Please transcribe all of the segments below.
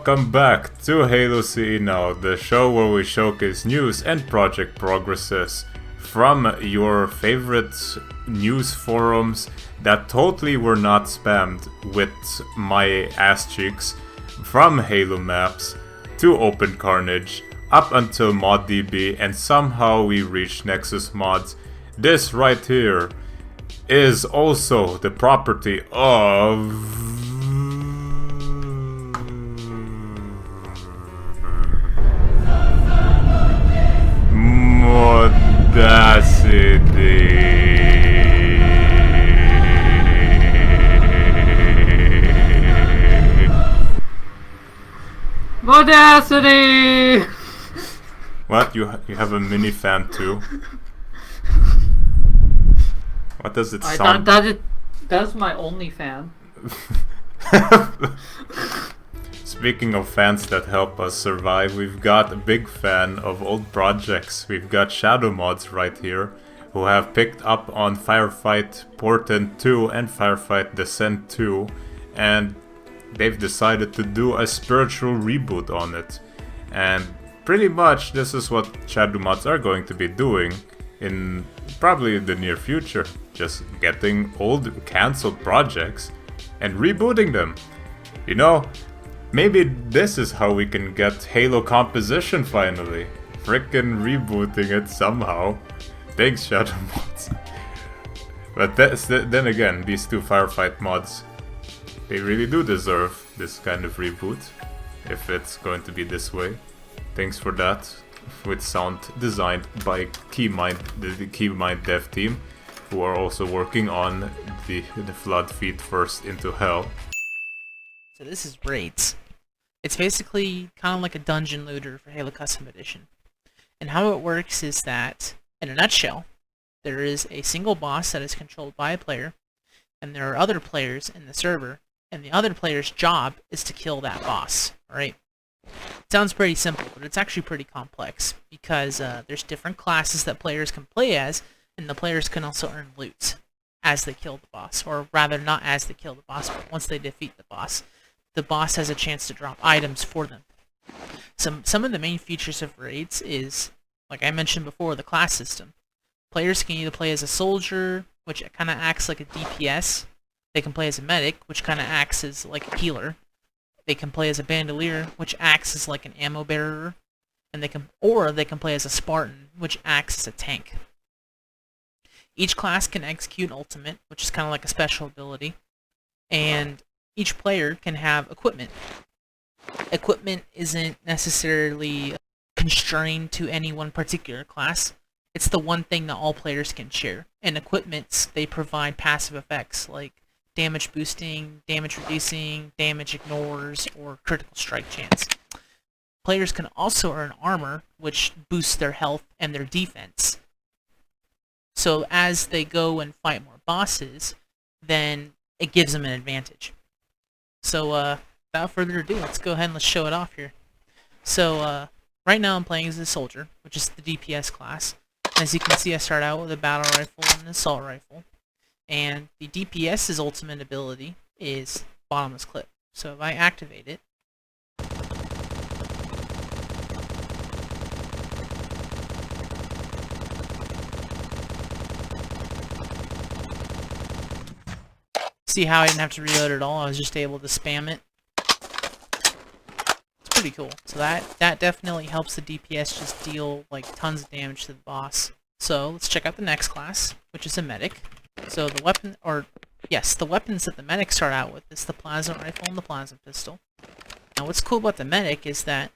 welcome back to Halo CE Now, the show where we showcase news and project progresses from your favorite news forums that totally were not spammed with my ass cheeks, from Halo maps to Open Carnage up until moddb, and somehow we reached Nexus mods. This right here is also the property of Modacity! What? You have a mini fan too? What does it sound? That's my only fan. Speaking of fans that help us survive, we've got a big fan of old projects. We've got ShadowMods right here, who have picked up on Firefight Portent 2 and Firefight Descent 2, and they've decided to do a spiritual reboot on it. And pretty much this is what ShadowMods are going to be doing in probably the near future. Just getting old cancelled projects and rebooting them. You know, maybe this is how we can get Halo composition finally. Frickin' rebooting it somehow. Thanks, ShadowMods. But then again, these two Firefight mods, they really do deserve this kind of reboot, if it's going to be this way. Thanks for that. With sound designed by the Keymind dev team, who are also working on the Flood Feet First into Hell. So this is Raids. It's basically kind of like a dungeon looter for Halo Custom Edition. And how it works is that, in a nutshell, there is a single boss that is controlled by a player, and there are other players in the server, and the other player's job is to kill that boss, alright? Sounds pretty simple, but it's actually pretty complex, because there's different classes that players can play as, and the players can also earn loot as they kill the boss, or rather not as they kill the boss, but once they defeat the boss has a chance to drop items for them. Some of the main features of raids is, like I mentioned before, the class system. Players can either play as a soldier, which kind of acts like a DPS. They can play as a medic, which kind of acts as like a healer. They can play as a bandolier, which acts as like an ammo bearer, and they can play as a Spartan, which acts as a tank. Each class can execute ultimate, which is kind of like a special ability, and each player can have equipment. Equipment isn't necessarily constrained to any one particular class. It's the one thing that all players can share. And equipments, they provide passive effects like damage boosting, damage reducing, damage ignores, or critical strike chance. Players can also earn armor, which boosts their health and their defense. So as they go and fight more bosses, then it gives them an advantage. So without further ado, let's go ahead and let's show it off here. So right now I'm playing as a soldier, which is the DPS class. As you can see, I start out with a battle rifle and an assault rifle. And the DPS's ultimate ability is bottomless clip. So if I activate it, see how I didn't have to reload at all, I was just able to spam it. It's pretty cool. So that definitely helps the DPS just deal like tons of damage to the boss. So let's check out the next class, which is a medic. So the weapons that the medic start out with is the plasma rifle and the plasma pistol. Now what's cool about the medic is that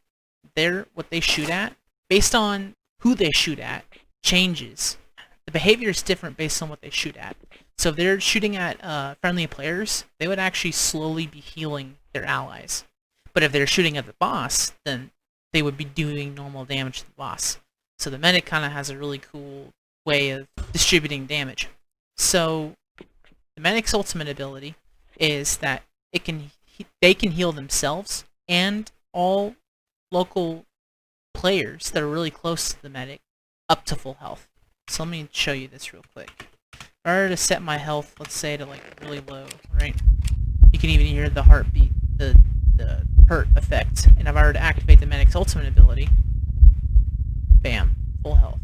what they shoot at, based on who they shoot at, changes. The behavior is different based on what they shoot at. So if they're shooting at friendly players, they would actually slowly be healing their allies. But if they're shooting at the boss, then they would be doing normal damage to the boss. So the medic kind of has a really cool way of distributing damage. So the medic's ultimate ability is that they can heal themselves and all local players that are really close to the medic up to full health. So let me show you this real quick. If I were to set my health, let's say, to like really low, right? You can even hear the heartbeat, the hurt effect. And if I were to activate the medic's ultimate ability, bam, full health.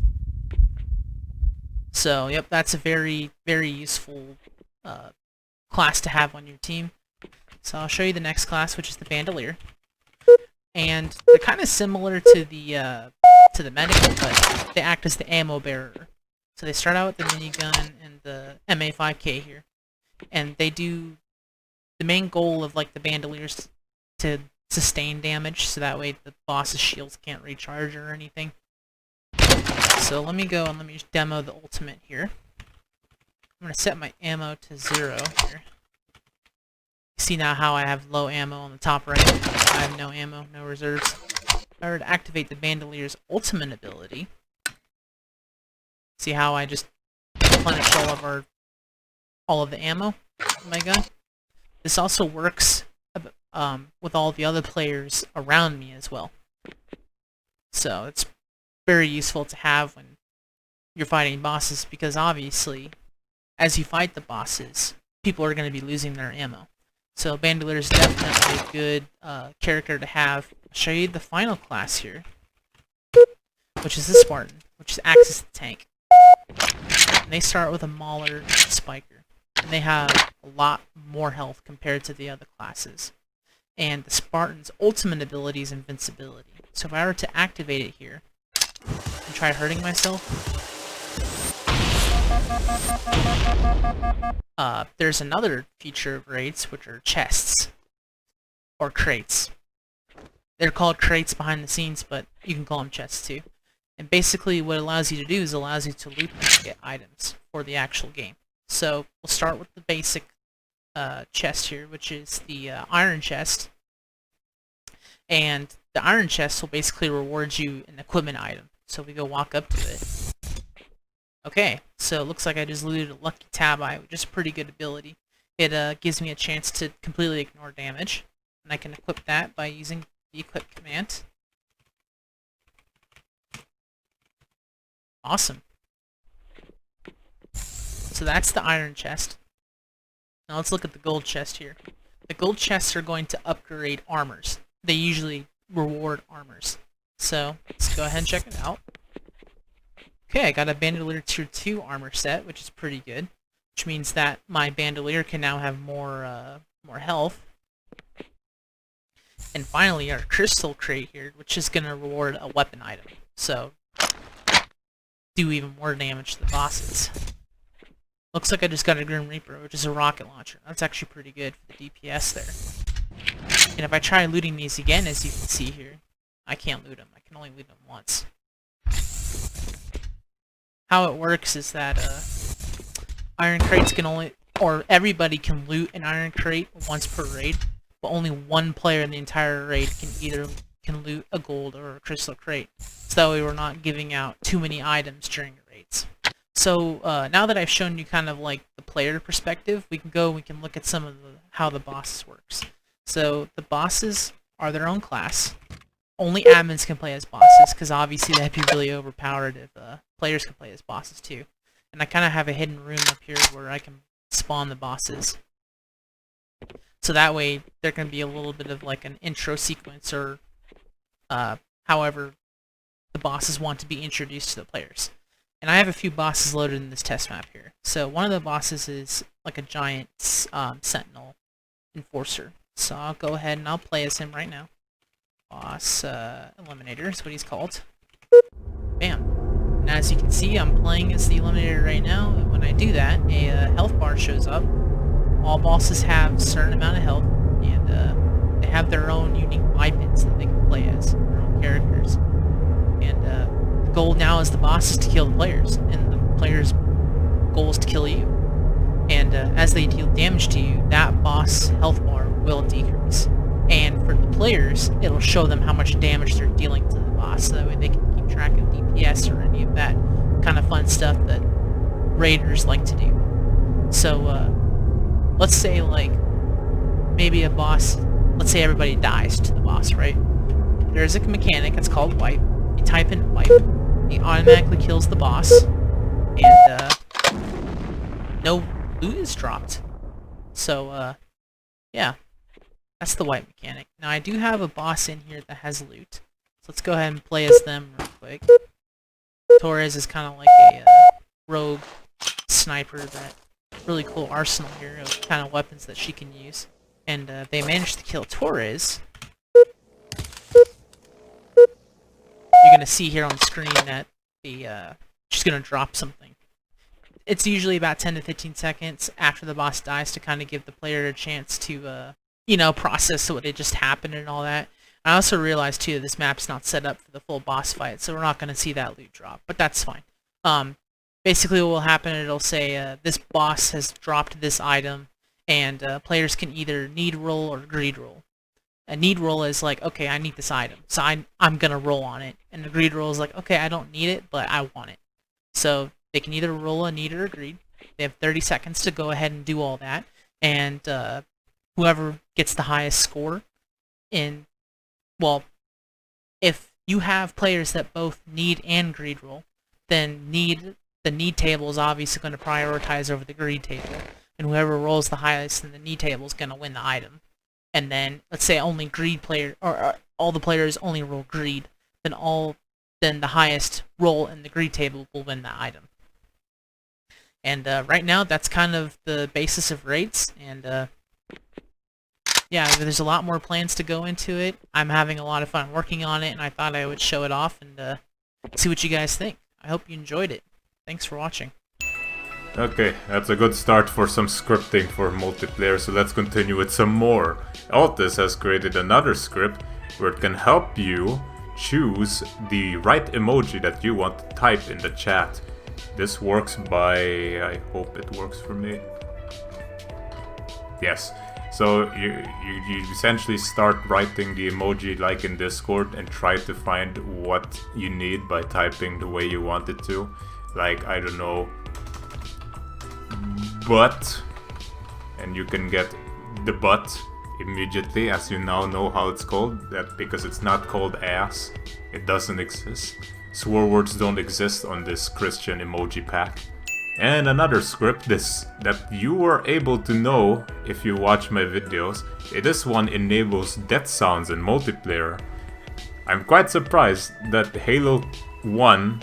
So, yep, that's a very, very useful class to have on your team. So I'll show you the next class, which is the Bandolier. And they're kind of similar to the medic, but they act as the ammo bearer. So they start out with the minigun and the MA5K here, and they do the main goal of like the Bandoliers to sustain damage, so that way the boss's shields can't recharge or anything. So let me go and let me just demo the ultimate here. I'm gonna set my ammo to 0 here. See now how I have low ammo on the top right. I have no ammo, no reserves. If I were to activate the Bandolier's ultimate ability, see how I just replenish all of the ammo in my gun? This also works with all the other players around me as well. So it's very useful to have when you're fighting bosses, because obviously, as you fight the bosses, people are going to be losing their ammo. So Bandolier is definitely a good character to have. I'll show you the final class here, which is the Spartan, which acts as the tank. And they start with a Mauler Spiker, and they have a lot more health compared to the other classes. And the Spartan's ultimate ability is invincibility. So if I were to activate it here and try hurting myself, there's another feature of raids, which are chests or crates. They're called crates behind the scenes, but you can call them chests too. And basically what it allows you to do is allows you to loot and get items for the actual game. So we'll start with the basic chest here, which is the iron chest. And the iron chest will basically reward you an equipment item. So we go walk up to it. Okay, so it looks like I just looted a Lucky Tab Eye, which is a pretty good ability. It gives me a chance to completely ignore damage, and I can equip that by using the equip command. Awesome. So that's the iron chest. Now let's look at the gold chest here. The gold chests are going to upgrade armors. They usually reward armors. So let's go ahead and check it out. Okay, I got a Bandolier Tier 2 armor set, which is pretty good. Which means that my Bandolier can now have more health. And finally, our Crystal Crate here, which is going to reward a weapon item. So, do even more damage to the bosses. Looks like I just got a Grim Reaper, which is a rocket launcher. That's actually pretty good for the DPS there. And if I try looting these again, as you can see here, I can't loot them. I can only loot them once. How it works is that iron crates can only, or everybody can loot an iron crate once per raid, but only one player in the entire raid can loot a gold or a crystal crate. So that way we're not giving out too many items during the raids. So now that I've shown you kind of like the player perspective, we can look at some of how the bosses works. So the bosses are their own class. Only admins can play as bosses, because obviously that'd be really overpowered if players can play as bosses too. And I kind of have a hidden room up here where I can spawn the bosses. So that way there can be a little bit of like an intro sequence, or however the bosses want to be introduced to the players. And I have a few bosses loaded in this test map here. So one of the bosses is like a giant sentinel enforcer. So I'll go ahead and I'll play as him right now. Boss Eliminator is what he's called. Bam. Now as you can see, I'm playing as the Eliminator right now, and when I do that, a health bar shows up. All bosses have a certain amount of health, and they have their own unique bipeds that they can play as, their own characters. And the goal now is the boss is to kill the players, and the players' goal is to kill you. And as they deal damage to you, that boss health bar will decrease. And for the players, it'll show them how much damage they're dealing to the boss, so that way they can keep track of DPS or any of that kind of fun stuff that raiders like to do. So, let's say, like, maybe a boss, let's say everybody dies to the boss, right? There's a mechanic, it's called wipe. You type in wipe, it automatically kills the boss, and, no loot is dropped. So, yeah. That's the white mechanic. Now I do have a boss in here that has loot. So let's go ahead and play as them real quick. Torres is kind of like a rogue sniper, that really cool arsenal here of kind of weapons that she can use. And they managed to kill Torres. You're gonna see here on screen that she's gonna drop something. It's usually about 10 to 15 seconds after the boss dies to kind of give the player a chance to, you know, process what had just happened and all that. I also realized too that this map's not set up for the full boss fight, so we're not gonna see that loot drop, but that's fine. Basically what will happen, it'll say this boss has dropped this item, and players can either need roll or greed roll. A need roll is like, okay, I need this item, so I'm gonna roll on it. And a greed roll is like, okay, I don't need it, but I want it. So they can either roll a need or a greed. They have 30 seconds to go ahead and do all that, and whoever gets the highest score in, well, if you have players that both need and greed roll, then the need table is obviously going to prioritize over the greed table, and whoever rolls the highest in the need table is going to win the item. And then, let's say only greed player, or all the players only roll greed, then the highest roll in the greed table will win that item. And right now, that's kind of the basis of rates, and yeah, there's a lot more plans to go into it. I'm having a lot of fun working on it, and I thought I would show it off and see what you guys think. I hope you enjoyed it. Thanks for watching. Okay, that's a good start for some scripting for multiplayer, so let's continue with some more. aLTis has created another script where it can help you choose the right emoji that you want to type in the chat. This works by... I hope it works for me. Yes. So you essentially start writing the emoji like in Discord and try to find what you need by typing the way you want it to. Like, I don't know, butt, and you can get the butt immediately, as you now know how it's called, that because it's not called ass, it doesn't exist. Swear words don't exist on this Christian emoji pack. And another script that you were able to know if you watch my videos, this one enables death sounds in multiplayer. I'm quite surprised that Halo 1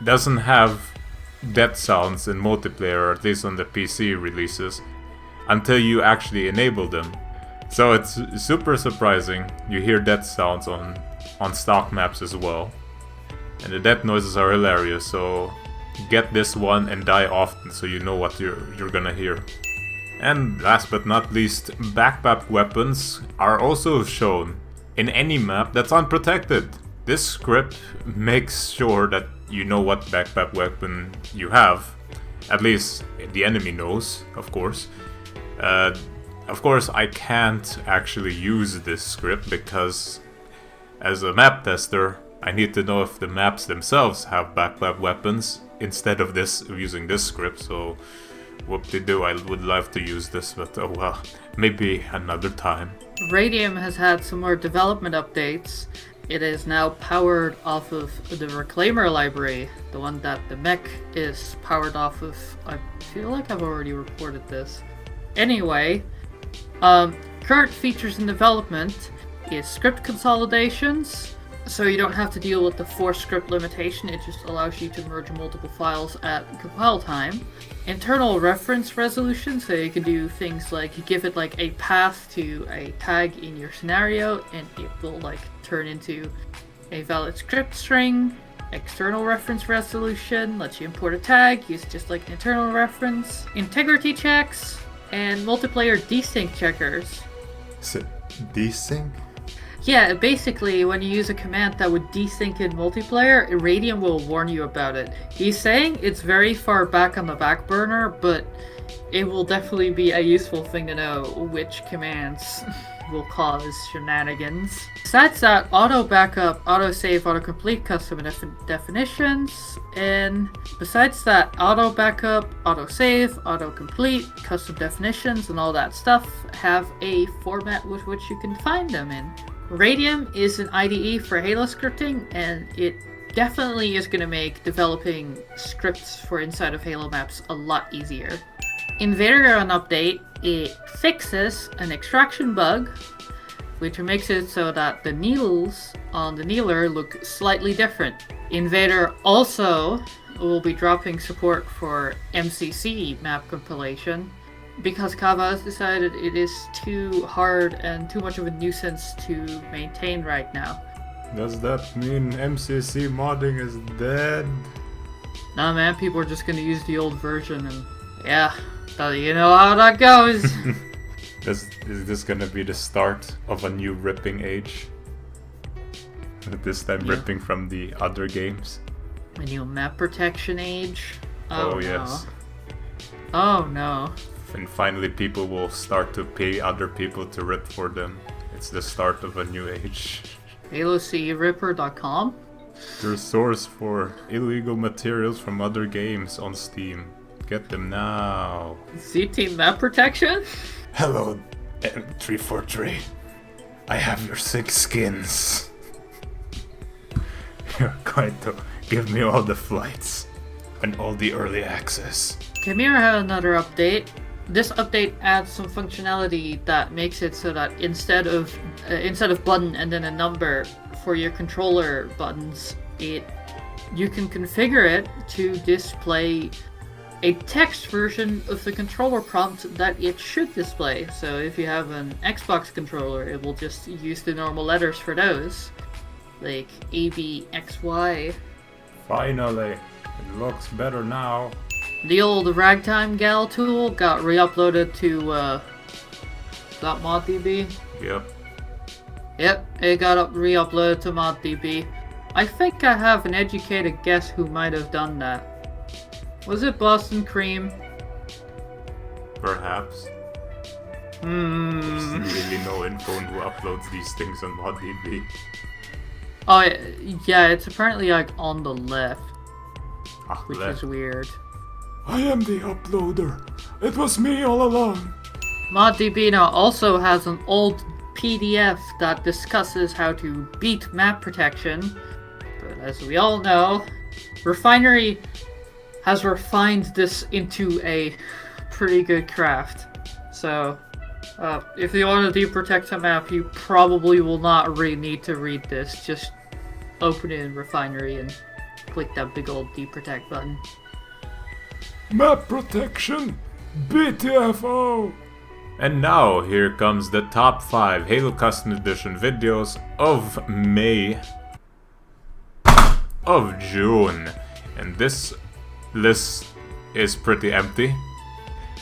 doesn't have death sounds in multiplayer, or at least on the PC releases, until you actually enable them. So it's super surprising. You hear death sounds on stock maps as well. And the death noises are hilarious, so get this one and die often so you know what you're gonna hear. And last but not least, backpack weapons are also shown in any map that's unprotected. This script makes sure that you know what backpack weapon you have. At least the enemy knows, of course. Of course, I can't actually use this script because as a map tester, I need to know if the maps themselves have backpack weapons instead of using this script, so whoop-de-doo, I would love to use this, but oh well, maybe another time. Radium has had some more development updates. It is now powered off of the Reclaimer library, the one that the mech is powered off of. I feel like I've already reported this. Anyway, current features in development is script consolidations, so you don't have to deal with the force script limitation, it just allows you to merge multiple files at compile time. Internal reference resolution, so you can do things like you give it like a path to a tag in your scenario and it will like turn into a valid script string. External reference resolution lets you import a tag, use just like an internal reference. Integrity checks and multiplayer desync checkers. Is it desync? Yeah, basically, when you use a command that would desync in multiplayer, Radium will warn you about it. He's saying it's very far back on the back burner, but it will definitely be a useful thing to know which commands will cause shenanigans. Besides that, auto backup, auto save, auto complete custom definitions, and besides that, auto backup, auto save, auto complete, custom definitions, and all that stuff have a format with which you can find them in. Radium is an IDE for Halo scripting, and it definitely is going to make developing scripts for inside of Halo maps a lot easier. Invader got an update. it fixes an extraction bug, which makes it so that the needles on the kneeler look slightly different. Invader also will be dropping support for MCC map compilation, because Kava has decided it is too hard and too much of a nuisance to maintain right now. Does that mean MCC modding is dead? Nah man, people are just gonna use the old version and yeah, you know how that goes. Is this gonna be the start of a new ripping age? This time ripping from the other games? A new map protection age? Oh no. yes. Oh no. And finally people will start to pay other people to rip for them. It's the start of a new age. HaloCRipper.com? Your source for illegal materials from other games on Steam. Get them now. Z-Team map protection? Hello, M343. I have your 6 skins. You're going to give me all the flights and all the early access. Chimera had another update. This update adds some functionality that makes it so that instead of button and then a number for your controller buttons, you can configure it to display a text version of the controller prompt that it should display. So if you have an Xbox controller, it will just use the normal letters for those, like A, B, X, Y. Finally, it looks better now. The old RagTimeGal tool got re-uploaded to moddb. Yep, it got re-uploaded to moddb. I think I have an educated guess who might have done that. Was it Boston Cream? Perhaps. There's really no info on who uploads these things on moddb. Oh yeah, it's apparently like on the left, which is weird. I am the uploader. It was me all along. moddb now also has an old PDF that discusses how to beat map protection, but as we all know, Refinery has refined this into a pretty good craft. So, if you want to deprotect a map, you probably will not really need to read this. Just open it in Refinery and click that big old deprotect button. Map protection, BTFO! And now, here comes the top 5 Halo Custom Edition videos of May of June. And this list is pretty empty.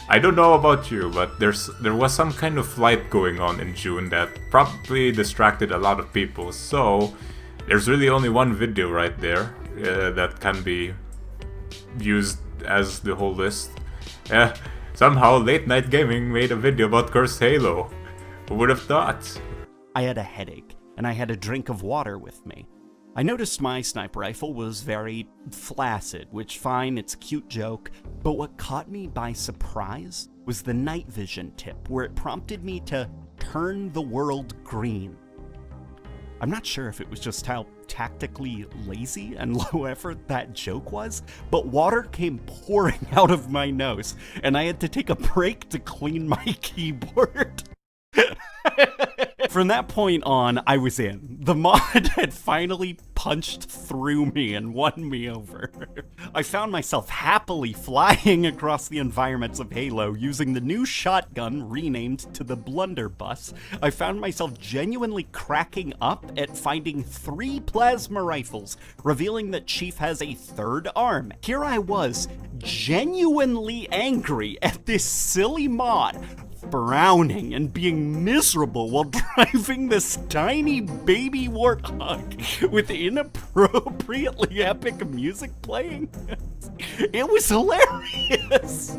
I don't know about you, but there was some kind of flight going on in June that probably distracted a lot of people. So, there's really only one video right there that can be used as the whole list. Somehow Late Night Gaming made a video about Cursed Halo. Who would have thought? I had a headache, and I had a drink of water with me. I noticed my sniper rifle was very flaccid, which fine, it's a cute joke, but what caught me by surprise was the night vision tip, where it prompted me to turn the world green. I'm not sure if it was just how tactically lazy and low effort that joke was, but water came pouring out of my nose, and I had to take a break to clean my keyboard. From that point on, I was in. The mod had finally punched through me and won me over. I found myself happily flying across the environments of Halo using the new shotgun renamed to the Blunderbuss. I found myself genuinely cracking up at finding 3 plasma rifles, revealing that Chief has a 3rd arm. Here I was, genuinely angry at this silly mod, frowning and being miserable while driving this tiny baby warthog with inappropriately epic music playing. It was hilarious!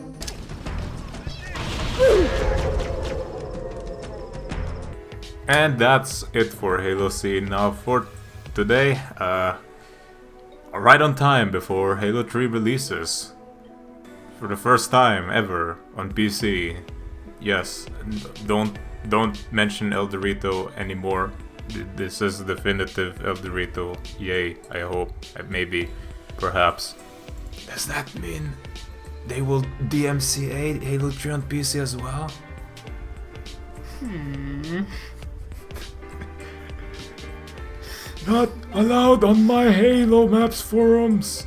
And that's it for Halo Scene. Now for today, right on time before Halo 3 releases. For the first time ever on PC. Yes, don't mention El Dorito anymore. This is definitive El Dorito. Yay, I hope. Maybe. Perhaps. Does that mean they will DMCA Halo 3 on PC as well? Not allowed on my Halo Maps forums.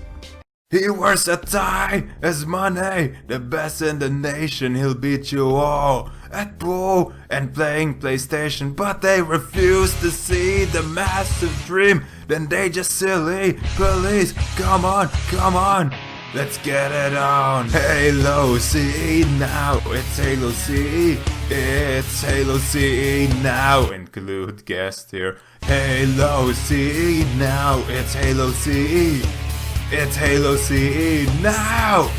He wears a tie as money, the best in the nation, he'll beat you all at pool and playing PlayStation, but they refuse to see the massive dream, then they just silly police, come on, let's get it on. Halo C now, it's Halo C, it's Halo C now, include guest here. Halo C now, it's Halo C. It's Halo C now!